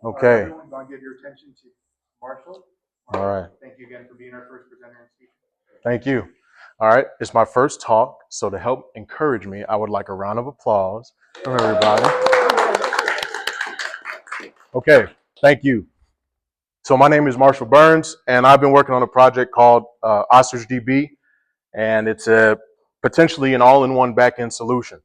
Okay. Everyone's going to give your attention to Marshall. All right. Thank you again for being our first presenter and speaker. Thank you. All right. It's my first talk, so to help encourage me, I would like a round of applause from everybody. Okay. Thank you. So my name is Marshall Burns, and I've been working on a project called OstrichDB, and it's potentially an all-in-one backend solution.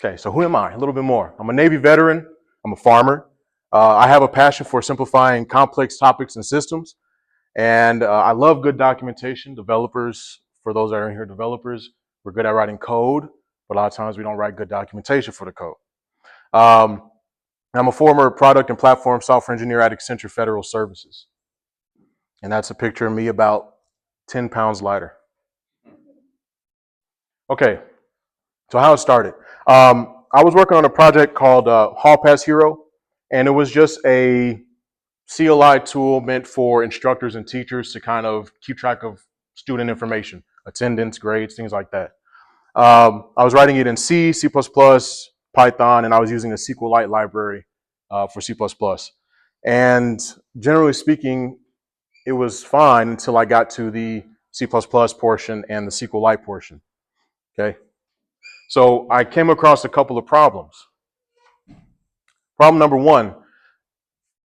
Okay, so who am I? A little bit more. I'm a Navy veteran. I'm a farmer. I have a passion for simplifying complex topics and systems, and I love good documentation. Developers, for those that are in here, developers, we're good at writing code, but a lot of times we don't write good documentation for the code. I'm a former product and platform software engineer at Accenture Federal Services. And that's a picture of me about 10 pounds lighter. Okay, so how it started. I was working on a project called Hall Pass Hero, and it was just a CLI tool meant for instructors and teachers to kind of keep track of student information, attendance, grades, things like that. I was writing it in C, C++, Python, and I was using a SQLite library for C++. And generally speaking, it was fine until I got to the C++ portion and the SQLite portion. Okay, so I came across a couple of problems. Problem number one,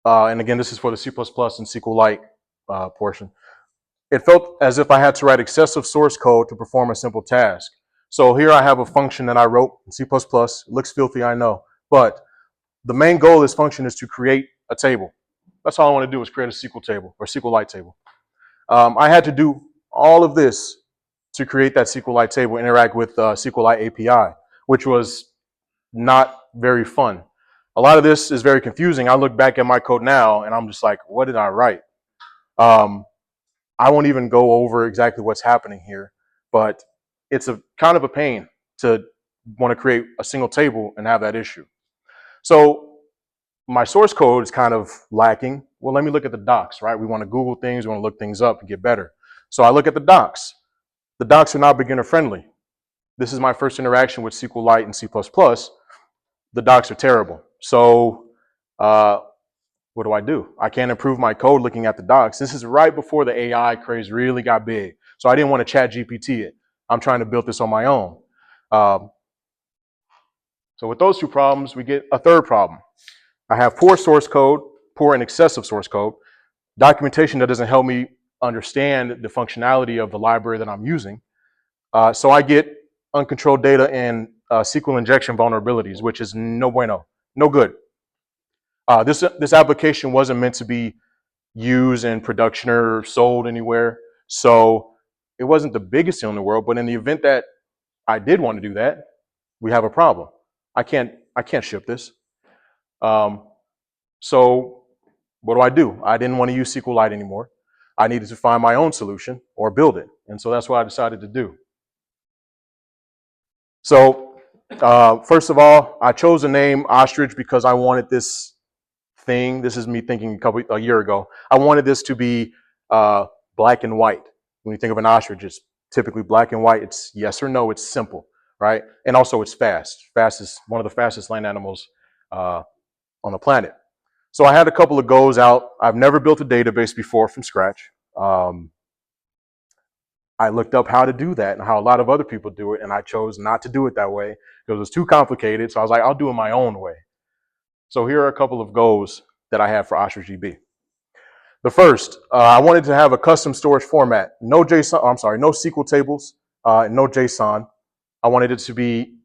and again, this is for the C++ and SQLite portion. It felt as if I had to write excessive source code to perform a simple task. So here I have a function that I wrote in C++. It looks filthy, I know, but the main goal of this function is to create a table. That's all I want to do is create a SQL table or SQLite table. I had to do all of this to create that SQLite table, interact with SQLite API, which was not very fun. A lot of this is very confusing. I look back at my code now and I'm just like, what did I write? I won't even go over exactly what's happening here, but it's a kind of a pain to want to create a single table and have that issue. So my source code is kind of lacking. Well, let me look at the docs, right? We want to Google things, we want to look things up and get better. So I look at the docs. The docs are not beginner friendly. This is my first interaction with SQLite and C++. The docs are terrible. So what do? I can't improve my code looking at the docs. This is right before the AI craze really got big. So I didn't want to chat GPT it. I'm trying to build this on my own. So with those two problems, we get a third problem. I have poor source code, poor and excessive source code, documentation that doesn't help me understand the functionality of the library that I'm using. So I get uncontrolled data and SQL injection vulnerabilities, which is no bueno, no good. This application wasn't meant to be used in production or sold anywhere, so it wasn't the biggest deal in the world. But in the event that I did want to do that, we have a problem. I can't ship this. So what do? I didn't want to use SQLite anymore. I needed to find my own solution or build it, and so that's what I decided to do. So first of all, I chose the name Ostrich because I wanted this thing. This is me thinking a year ago. I wanted this to be black and white. When you think of an ostrich, it's typically black and white. It's yes or no. It's simple, right? And also it's fast. Fast is one of the fastest land animals on the planet. So I had a couple of goes out. I've never built a database before from scratch. I looked up how to do that and how a lot of other people do it, and I chose not to do it that way because it was too complicated. So I was like, I'll do it my own way. So here are a couple of goals that I have for OstrichDB. The first, I wanted to have a custom storage format. No JSON, no SQL tables, no JSON. I wanted it to be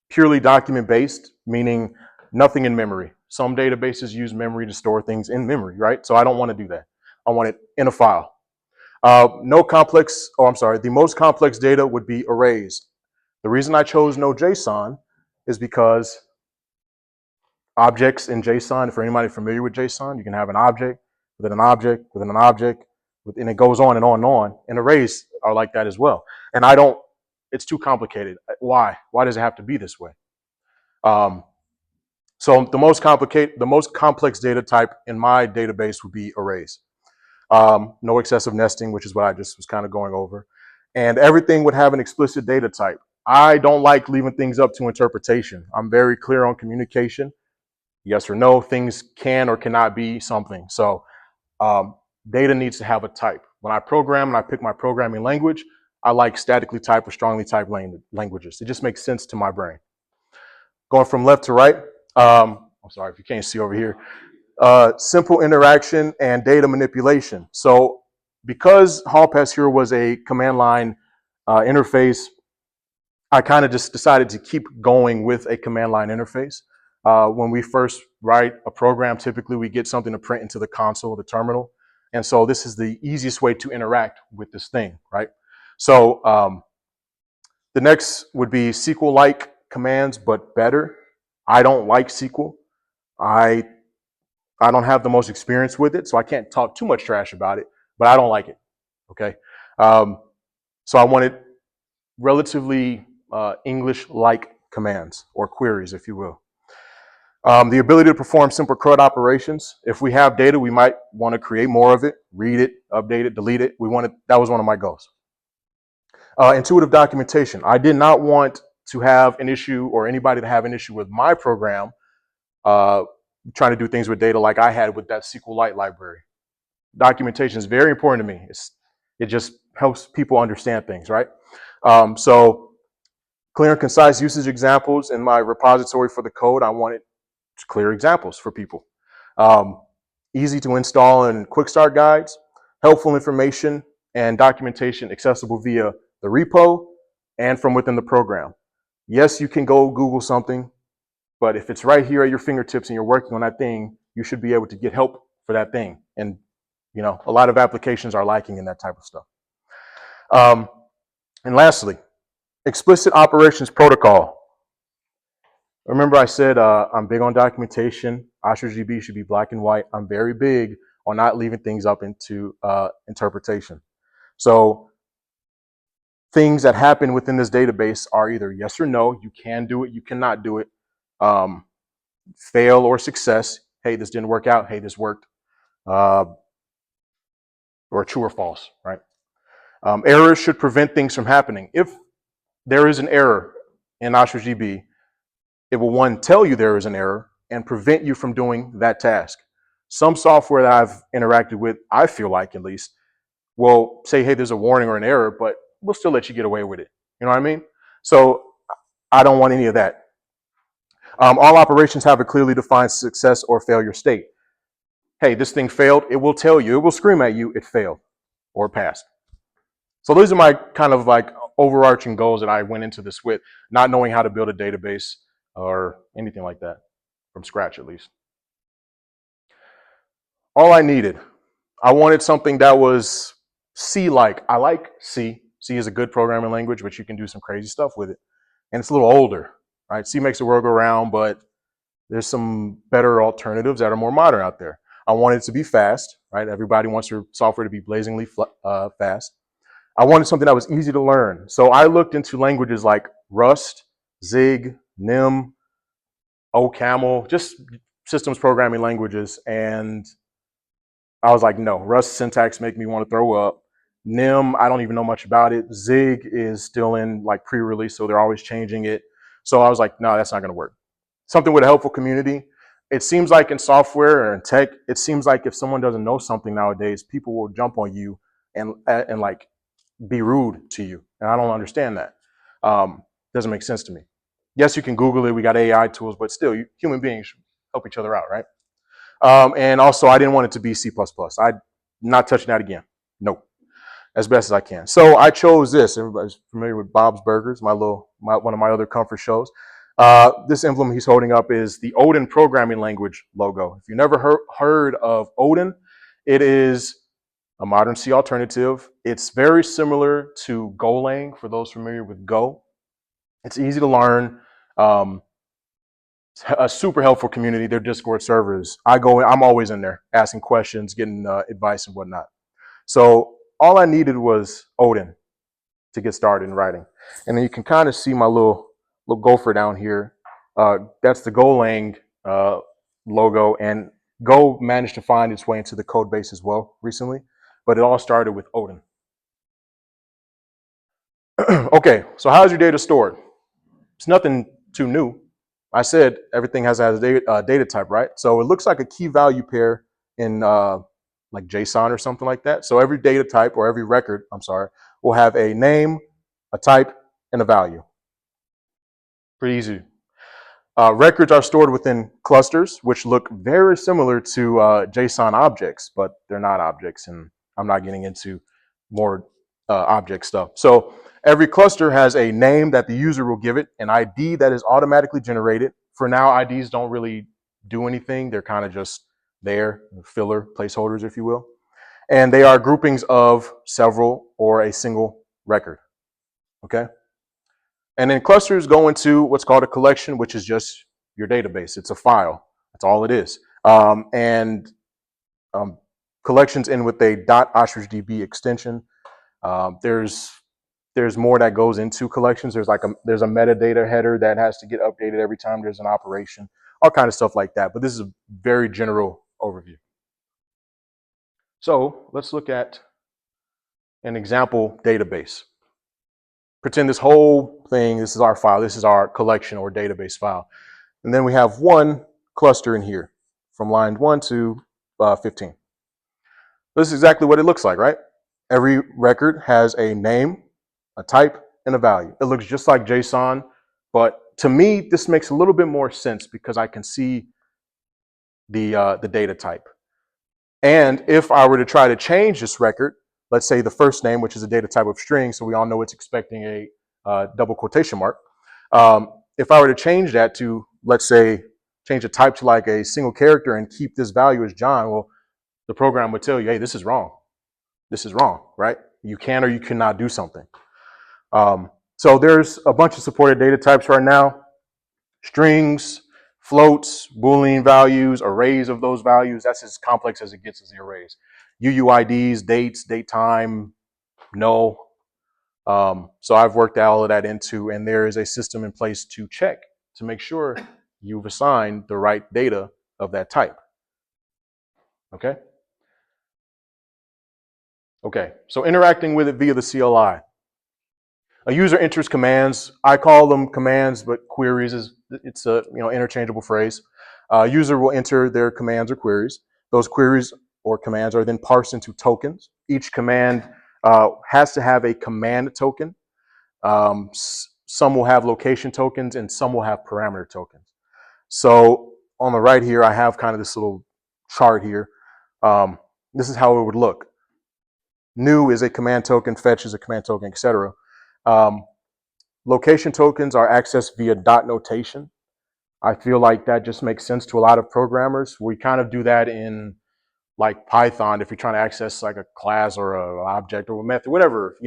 purely document-based, meaning nothing in memory. Some databases use memory to store things in memory, right? So I don't want to do that. I want it in a file. The most complex data would be arrays. The reason I chose no JSON is because objects in JSON, for anybody familiar with JSON, you can have an object within an object within an object, and it goes on and on and on. And arrays are like that as well. And it's too complicated. Why? Why does it have to be this way? So the most complex data type in my database would be arrays. No excessive nesting, which is what I just was kind of going over. And everything would have an explicit data type. I don't like leaving things up to interpretation. I'm very clear on communication. Yes or no, things can or cannot be something. So data needs to have a type. When I program and I pick my programming language, I like statically typed or strongly typed languages. It just makes sense to my brain. Going from left to right, I'm sorry if you can't see over here, simple interaction and data manipulation. So because Hall Pass here was a command line interface, I kind of just decided to keep going with a command line interface. When we first write a program, typically we get something to print into the console, the terminal. And so this is the easiest way to interact with this thing, right? So the next would be SQL-like commands, but better. I don't like SQL. I don't have the most experience with it, so I can't talk too much trash about it, but I don't like it, okay? So I wanted relatively English-like commands or queries, if you will. The ability to perform simple CRUD operations. If we have data, we might want to create more of it, read it, update it, delete it. That was one of my goals. Intuitive documentation. I did not want to have an issue or anybody to have an issue with my program trying to do things with data like I had with that SQLite library. Documentation is very important to me. It just helps people understand things, right? So clear and concise usage examples in my repository for the code. I wanted clear examples for people. Easy to install and quick start guides, helpful information and documentation accessible via the repo and from within the program. Yes, you can go Google something, but if it's right here at your fingertips and you're working on that thing, you should be able to get help for that thing. And a lot of applications are lacking in that type of stuff. And lastly, explicit operations protocol. Remember I said I'm big on documentation. OstrichDB should be black and white. I'm very big on not leaving things up into interpretation. So things that happen within this database are either yes or no. You can do it, you cannot do it. Fail or success. Hey, this didn't work out. Hey, this worked. Or true or false, right? Errors should prevent things from happening. If there is an error in OstrichDB, it will, one, tell you there is an error and prevent you from doing that task. Some software that I've interacted with, I feel like at least, will say, hey, there's a warning or an error, but we'll still let you get away with it. You know what I mean? So I don't want any of that. All operations have a clearly defined success or failure state. Hey, this thing failed. It will tell you, it will scream at you, it failed or passed. So those are my kind of like overarching goals that I went into this with, not knowing how to build a database or anything like that, from scratch at least. All I needed, I wanted something that was C-like. I like C. C is a good programming language, but you can do some crazy stuff with it. And it's a little older, right? C makes the world go round, but there's some better alternatives that are more modern out there. I wanted it to be fast, right? Everybody wants your software to be blazingly fast. I wanted something that was easy to learn. So I looked into languages like Rust, Zig, Nim, OCaml, just systems programming languages. And I was like, no, Rust syntax make me want to throw up. Nim, I don't even know much about it. Zig is still in like pre-release, so they're always changing it. So I was like, no, that's not going to work. Something with a helpful community. It seems like in software or in tech, it seems like if someone doesn't know something nowadays, people will jump on you and like be rude to you. And I don't understand that. Doesn't make sense to me. Yes, you can Google it. We got AI tools, but still, human beings should help each other out, right? And also, I didn't want it to be C++. I'm not touching that again. Nope. As best as I can. So I chose this. Everybody's familiar with Bob's Burgers, one of my other comfort shows. This emblem he's holding up is the Odin programming language logo. If you never heard of Odin, it is a modern C alternative. It's very similar to Golang for those familiar with Go. It's easy to learn. A super helpful community. Their Discord servers. I'm always in there asking questions, getting advice and whatnot. So all I needed was Odin to get started in writing. And then you can kind of see my little gopher down here. That's the Golang logo, and Go managed to find its way into the code base as well recently, but it all started with Odin. Okay, so how's your data stored? It's nothing too new. I said everything has a data type, right? So it looks like a key value pair in like JSON or something like that. So every data type or every record, I'm sorry, will have a name, a type, and a value. Pretty easy. Records are stored within clusters, which look very similar to JSON objects, but they're not objects, and I'm not getting into more object stuff. So every cluster has a name that the user will give it, an ID that is automatically generated. For now, IDs don't really do anything. They're kind of just there, filler, placeholders, if you will. And they are groupings of several or a single record, okay? And then clusters go into what's called a collection, which is just your database. It's a file. That's all it is. And collections end with a .OstrichDB extension. There's more that goes into collections. There's a metadata header that has to get updated every time there's an operation, all kind of stuff like that. But this is a very general overview. So let's look at an example database. Pretend this whole thing, this is our file, this is our collection or database file. And then we have one cluster in here from line 1 to 15. This is exactly what it looks like, right? Every record has a name, a type, and a value. It looks just like JSON, but to me, this makes a little bit more sense because I can see the data type. And if I were to try to change this record, let's say the first name, which is a data type of string, so we all know it's expecting a double quotation mark. If I were to change that to, let's say, change the type to like a single character and keep this value as John, well, the program would tell you, hey, this is wrong. This is wrong, right? You can or you cannot do something. So there's a bunch of supported data types right now. Strings, floats, Boolean values, arrays of those values. That's as complex as it gets as the arrays. UUIDs, dates, date time, null. So I've worked all of that into, and there is a system in place to check to make sure you've assigned the right data of that type. Okay? Okay, so interacting with it via the CLI. A user enters commands. I call them commands, but queries it's a interchangeable phrase. User will enter their commands or queries. Those queries or commands are then parsed into tokens. Each command has to have a command token. Some will have location tokens and some will have parameter tokens. So on the right here, I have kind of this little chart here. This is how it would look. New is a command token, fetch is a command token, etc. Location tokens are accessed via dot notation. I feel like that just makes sense to a lot of programmers. We kind of do that in like Python if you're trying to access like a class or an object or a method, whatever.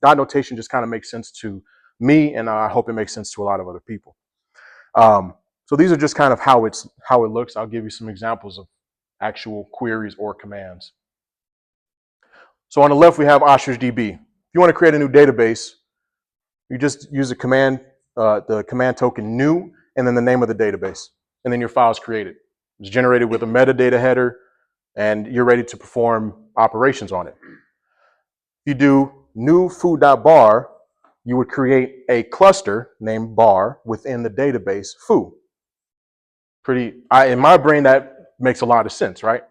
Dot notation just kind of makes sense to me, and I hope it makes sense to a lot of other people. So these are just kind of how it looks. I'll give you some examples of actual queries or commands. So on the left, we have OstrichDB. If you want to create a new database, you just use the command token new, and then the name of the database. And then your file is created. It's generated with a metadata header, and you're ready to perform operations on it. If you do new foo.bar, you would create a cluster named bar within the database foo. In my brain, that makes a lot of sense, right?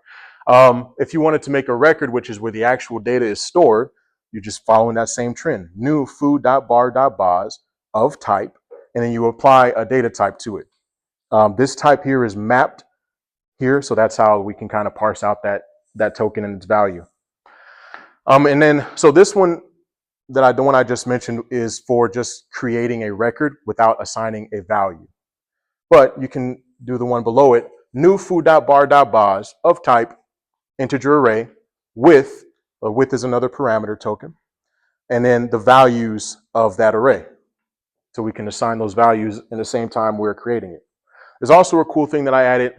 If you wanted to make a record, which is where the actual data is stored, you're just following that same trend. New foo.bar.bars of type, and then you apply a data type to it. This type here is mapped here, so that's how we can kind of parse out that token and its value. And then, so this one, the one I just mentioned, is for just creating a record without assigning a value. But you can do the one below it, new foo.bar.bars of type integer array with is another parameter token, and then the values of that array. So we can assign those values in the same time we're creating it. There's also a cool thing that I added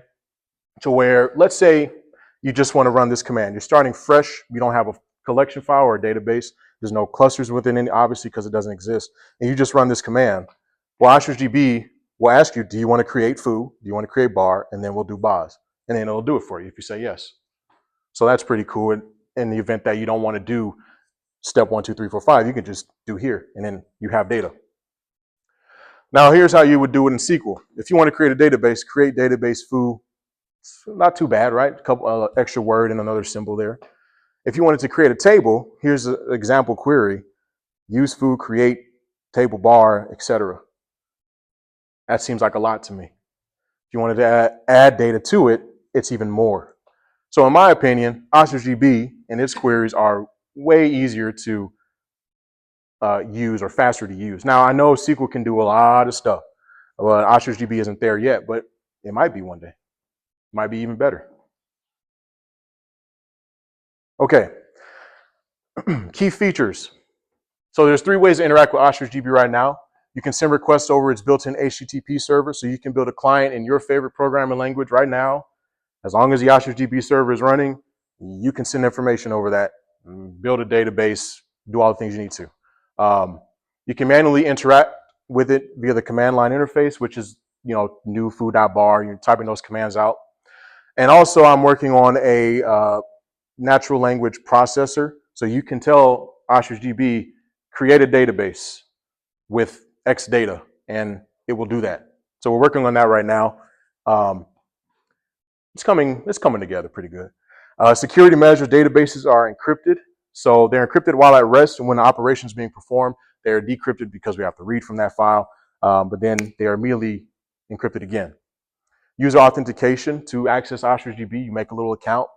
to where, let's say you just want to run this command. You're starting fresh. You don't have a collection file or a database. There's no clusters within it, obviously, because it doesn't exist. And you just run this command. Well, OstrichDB will ask you, do you want to create foo? Do you want to create bar? And then we'll do bars. And then it'll do it for you if you say yes. So that's pretty cool in the event that you don't want to do step 1, 2, 3, 4, 5, you can just do here, and then you have data. Now, here's how you would do it in SQL. If you want to create a database, create database foo. It's not too bad, right? A couple extra word and another symbol there. If you wanted to create a table, here's an example query: use foo, create table bar, etc. That seems like a lot to me. If you wanted to add data to it, it's even more. So in my opinion, OstrichDB and its queries are way easier to use or faster to use. Now, I know SQL can do a lot of stuff. Well, OstrichDB isn't there yet, but it might be one day. It might be even better. Okay. Key features. So there's 3 ways to interact with OstrichDB right now. You can send requests over its built-in HTTP server, so you can build a client in your favorite programming language right now. As long as the OstrichDB server is running, you can send information over that, build a database, do all the things you need to. You can manually interact with it via the command line interface, which is, new foo.bar. You're typing those commands out. And also, I'm working on a natural language processor, so you can tell OstrichDB, create a database with X data, and it will do that. So we're working on that right now. It's coming together pretty good. Security measures: databases are encrypted. So they're encrypted while at rest, and when the operation is being performed, they're decrypted because we have to read from that file, but then they are immediately encrypted again. User authentication: to access OstrichDB, you make a little account,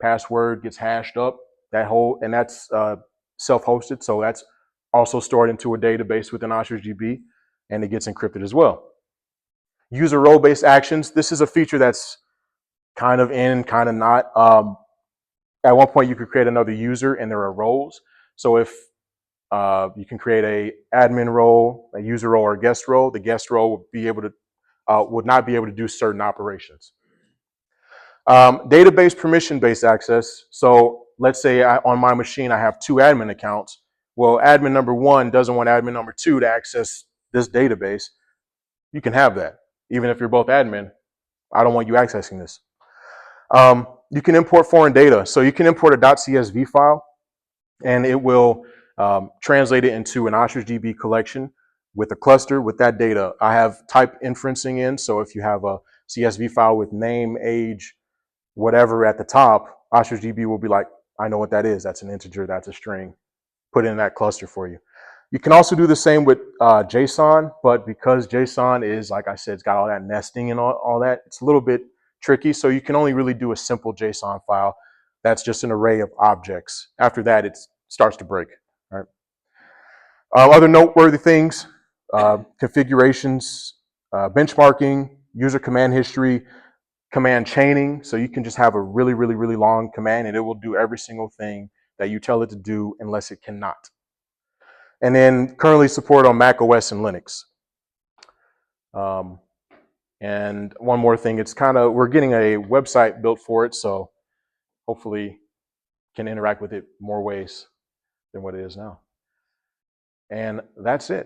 password gets hashed up, and that's self-hosted, so that's also stored into a database within OstrichDB, and it gets encrypted as well. User role-based actions: this is a feature that's kind of in, kind of not. At one point, you could create another user, and there are roles. So if you can create a admin role, a user role, or a guest role, the guest role would not be able to do certain operations. Database permission-based access. So let's say on my machine I have 2 admin accounts. Well, admin number 1 doesn't want admin number 2 to access this database. You can have that, even if you're both admin. I don't want you accessing this. You can import foreign data. So you can import a .csv file, and it will translate it into an OstrichDB collection with a cluster with that data. I have type inferencing in, so if you have a CSV file with name, age, whatever at the top, OstrichDB will be like, I know what that is. That's an integer, that's a string. Put it in that cluster for you. You can also do the same with JSON, but because JSON is, like I said, it's got all that nesting and all that, it's a little bit tricky. So you can only really do a simple JSON file that's just an array of objects. After that, it starts to break. All right. Other noteworthy things: configurations, benchmarking, user command history, command chaining. So you can just have a really, really, really long command, and it will do every single thing that you tell it to do unless it cannot. And then currently support on Mac OS and Linux. And one more thing, we're getting a website built for it, so hopefully can interact with it more ways than what it is now. And that's it.